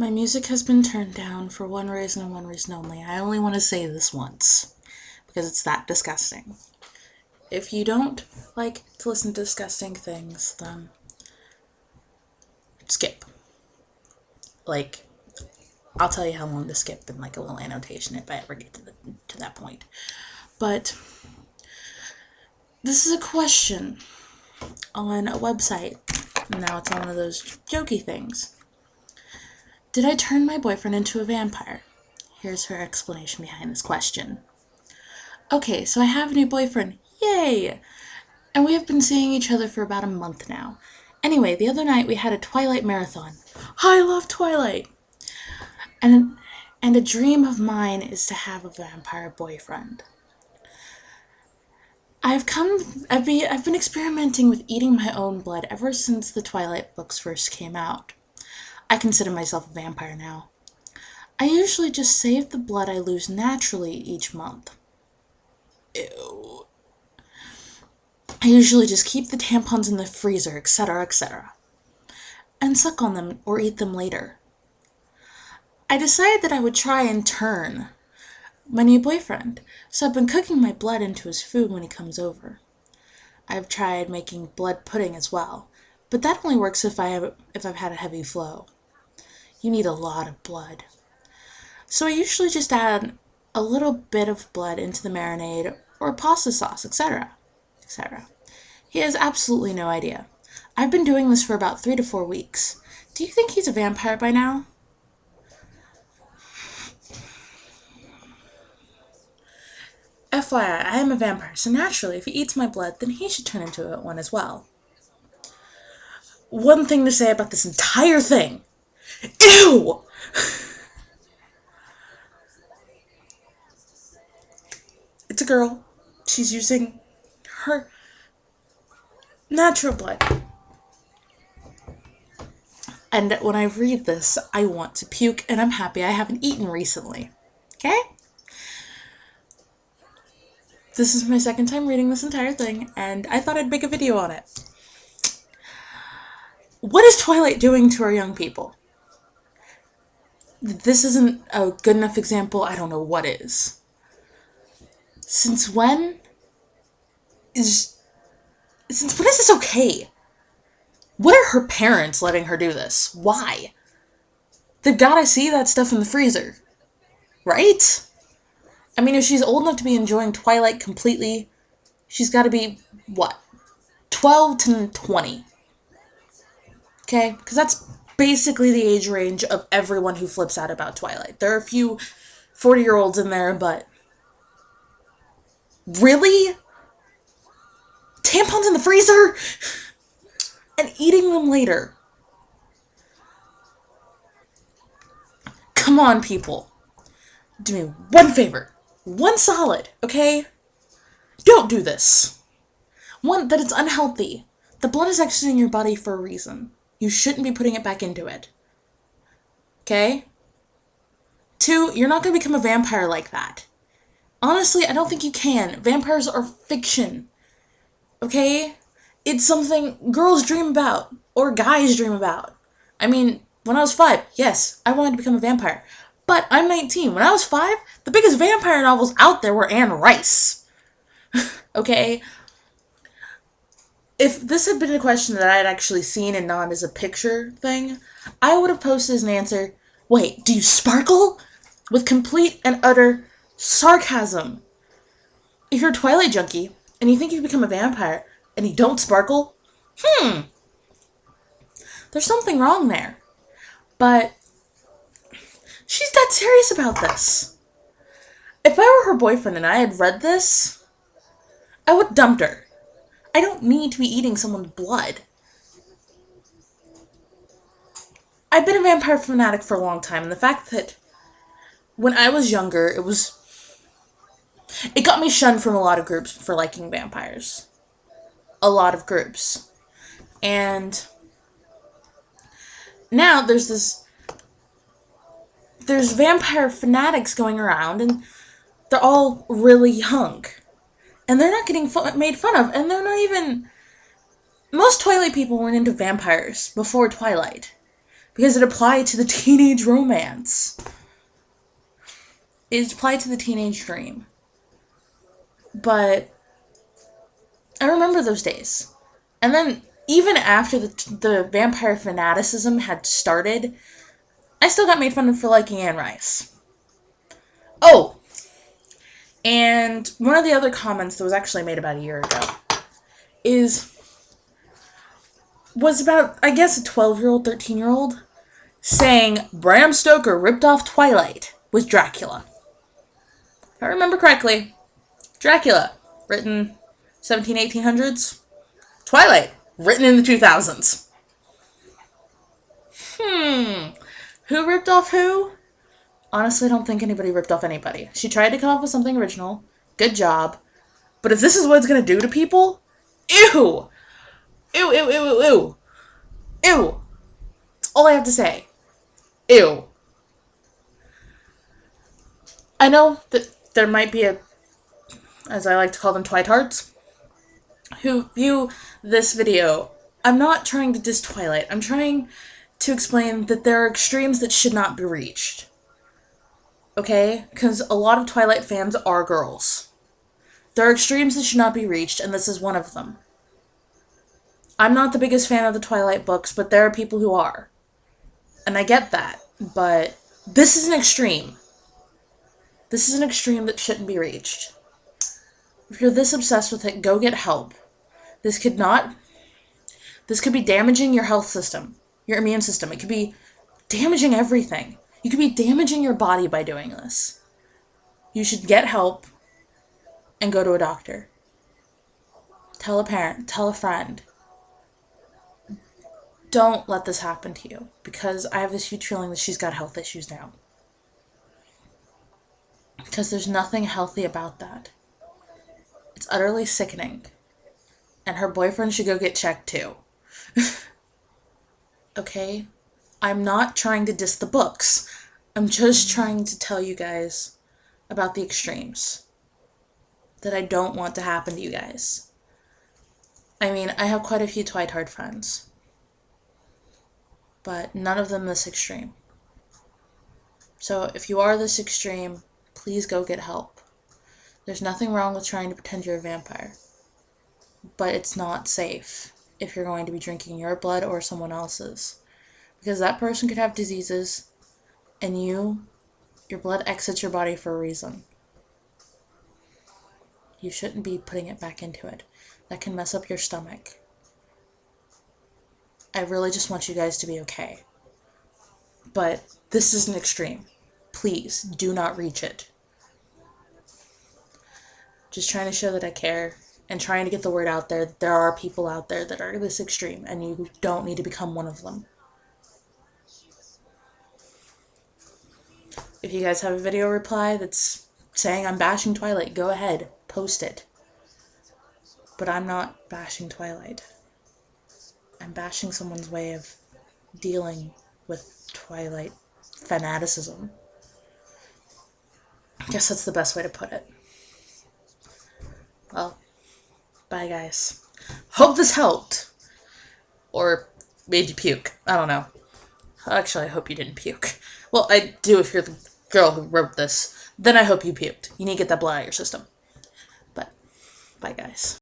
My music has been turned down for one reason and one reason only. I only want to say this once, because it's that disgusting. If you don't like to listen to disgusting things, then skip. Like, I'll tell you how long to skip in like a little annotation if I ever get to that point. But this is a question on a website. Now it's on one of those jokey things. Did I turn my boyfriend into a vampire? Here's her explanation behind this question. Okay, so I have a new boyfriend. Yay! And we have been seeing each other for about a month now. Anyway, the other night we had a Twilight marathon. I love Twilight! And a dream of mine is to have a vampire boyfriend. I've been experimenting with eating my own blood ever since the Twilight books first came out. I consider myself a vampire now. I usually just save the blood I lose naturally each month. Ew. I usually just keep the tampons in the freezer, etc., etc., and suck on them or eat them later. I decided that I would try and turn my new boyfriend, so I've been cooking my blood into his food when he comes over. I've tried making blood pudding as well, but that only works if I've had a heavy flow. You need a lot of blood. So I usually just add a little bit of blood into the marinade or pasta sauce, etc., etc. He has absolutely no idea. I've been doing this for about 3 to 4 weeks. Do you think he's a vampire by now? FYI, I am a vampire, so naturally, if he eats my blood, then he should turn into one as well. One thing to say about this entire thing. Ew! It's a girl. She's using her natural blood. And when I read this, I want to puke, and I'm happy I haven't eaten recently. Okay? This is my second time reading this entire thing, and I thought I'd make a video on it. What is Twilight doing to our young people? This isn't a good enough example. I don't know what is. Since when is this okay? What are her parents letting her do this? Why? They've got to see that stuff in the freezer, right? I mean, if she's old enough to be enjoying Twilight completely, she's got to be, what, 12 to 20. Okay? Because that's basically the age range of everyone who flips out about Twilight. There are a few 40-year-olds in there, but really? Tampons in the freezer? And eating them later. Come on, people. Do me one favor. One solid, okay? Don't do this. One, that it's unhealthy. The blood is exiting your body for a reason. You shouldn't be putting it back into it. Okay? 2, you're not going to become a vampire like that. Honestly, I don't think you can. Vampires are fiction. Okay? It's something girls dream about, or guys dream about. I mean, when I was 5, yes, I wanted to become a vampire. But I'm 19. When I was 5, the biggest vampire novels out there were Anne Rice. Okay? If this had been a question that I had actually seen and not as a picture thing, I would have posted as an answer, wait, do you sparkle? With complete and utter sarcasm. If you're a Twilight junkie, and you think you become a vampire, and you don't sparkle, there's something wrong there. But she's dead serious about this. If I were her boyfriend and I had read this, I would have dumped her. I don't need to be eating someone's blood. I've been a vampire fanatic for a long time, and the fact that when I was younger, it got me shunned from a lot of groups for liking vampires. A lot of groups. And now there's vampire fanatics going around, and they're all really young. And they're not getting made fun of, and they're not even... Most Twilight people weren't into vampires before Twilight. because it applied to the teenage romance. It applied to the teenage dream. But I remember those days. And then, even after the vampire fanaticism had started, I still got made fun of for liking Anne Rice. Oh! And one of the other comments that was actually made about a year ago was about, I guess, a 12-year-old, 13-year-old saying Bram Stoker ripped off Twilight with Dracula. If I remember correctly, Dracula, written 1800s. Twilight, written in the 2000s. Who ripped off who? Honestly, I don't think anybody ripped off anybody. She tried to come up with something original. Good job. But if this is what it's going to do to people, ew! Ew, ew, ew, ew, ew. Ew. That's all I have to say. Ew. I know that there might be as I like to call them, twitards, who view this video. I'm not trying to diss Twilight. I'm trying to explain that there are extremes that should not be reached. Okay? Because a lot of Twilight fans are girls. There are extremes that should not be reached, and this is one of them. I'm not the biggest fan of the Twilight books, but there are people who are. And I get that, but this is an extreme. This is an extreme that shouldn't be reached. If you're this obsessed with it, go get help. This could be damaging your health system, your immune system. It could be damaging everything. You could be damaging your body by doing this. You should get help and go to a doctor. Tell a parent, tell a friend. Don't let this happen to you, because I have this huge feeling that she's got health issues now. Because there's nothing healthy about that. It's utterly sickening. And her boyfriend should go get checked too. Okay? I'm not trying to diss the books. I'm just trying to tell you guys about the extremes that I don't want to happen to you guys. I mean, I have quite a few Twilight friends, but none of them this extreme. So if you are this extreme, please go get help. There's nothing wrong with trying to pretend you're a vampire, but it's not safe if you're going to be drinking your blood or someone else's, because that person could have diseases, and your blood exits your body for a reason. You shouldn't be putting it back into it. That can mess up your stomach. I really just want you guys to be okay. But this is an extreme. Please, do not reach it. Just trying to show that I care, and trying to get the word out there that there are people out there that are this extreme, and you don't need to become one of them. If you guys have a video reply that's saying I'm bashing Twilight, go ahead, post it. But I'm not bashing Twilight. I'm bashing someone's way of dealing with Twilight fanaticism. I guess that's the best way to put it. Well, bye guys. Hope this helped. Or made you puke. I don't know. Actually, I hope you didn't puke. Well, I do if you're the girl who wrote this. Then I hope you puked. You need to get that blood out of your system. But, bye guys.